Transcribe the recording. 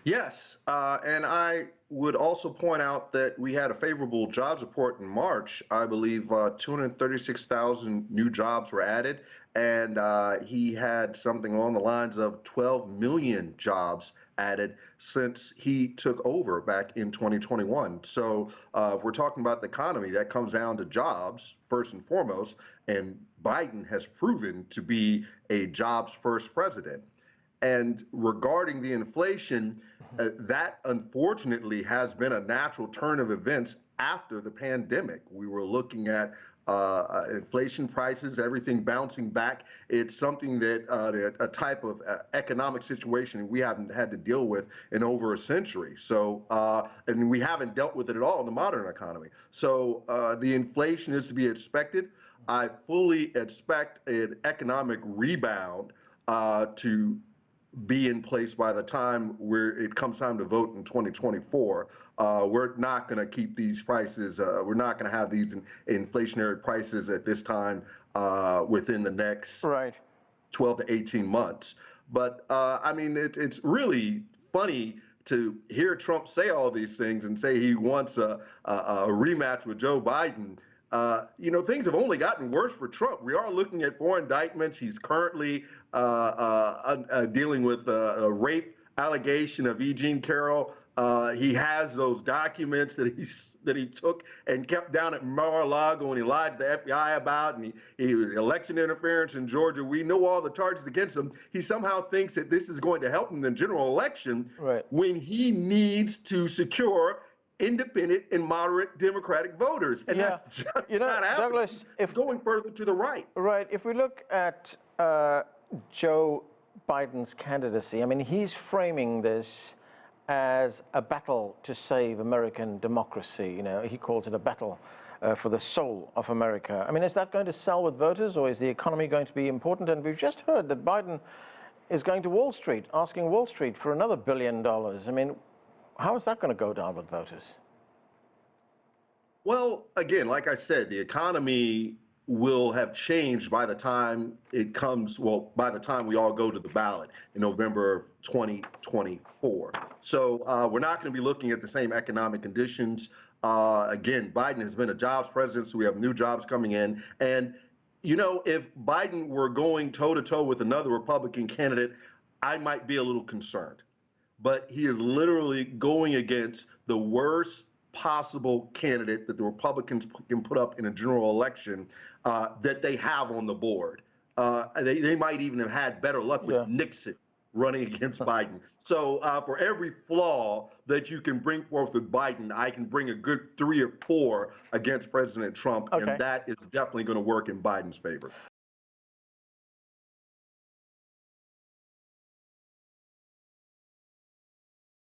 Yes, and I would also point out that we had a favorable jobs report in March. I believe 236,000 new jobs were added, and he had something along the lines of 12 million jobs added since he took over back in 2021. So if we're talking about the economy, that comes down to jobs first and foremost, and Biden has proven to be a jobs first president. And regarding the inflation, that unfortunately has been a natural turn of events after the pandemic. We were looking at inflation prices, everything bouncing back. It's something that a type of economic situation we haven't had to deal with in over a century. So, and we haven't dealt with it at all in the modern economy. So the inflation is to be expected. I fully expect an economic rebound to be in place by the time it comes time to vote in 2024. We're not going to keep these prices. We're not going to have these inflationary prices at this time within the next 12 to 18 months. But I mean, it's really funny to hear Trump say all these things and say he wants a rematch with Joe Biden. You know, things have only gotten worse for Trump. We are looking at 4 indictments. He's currently dealing with a rape allegation of E. Jean Carroll. He has those documents that he took and kept down at Mar-a-Lago, and he lied to the FBI about, and he election interference in Georgia. We know all the charges against him. He somehow thinks that this is going to help him in the general election when he needs to secure independent and moderate Democratic voters. And that's just not happening. Douglas, if going further to the right. Right. If we look at Joe Biden's candidacy, I mean, he's framing this as a battle to save American democracy. You know, he calls it a battle for the soul of America. I mean, is that going to sell with voters, or is the economy going to be important? And we've just heard that Biden is going to Wall Street, asking Wall Street for another $1 billion. I mean, how is that going to go down with voters? Well, again, like I said, the economy will have changed by the time it comes, well, by the time we all go to the ballot in November of 2024. So we're not going to be looking at the same economic conditions. Again, Biden has been a jobs president, so we have new jobs coming in. And, you know, if Biden were going toe-to-toe with another Republican candidate, I might be a little concerned. But he is literally going against the worst possible candidate that the Republicans can put up in a general election that they have on the board. They might even have had better luck with Nixon running against Biden. So for every flaw that you can bring forth with Biden, I can bring a good 3 or 4 against President Trump, and that is definitely going to work in Biden's favor.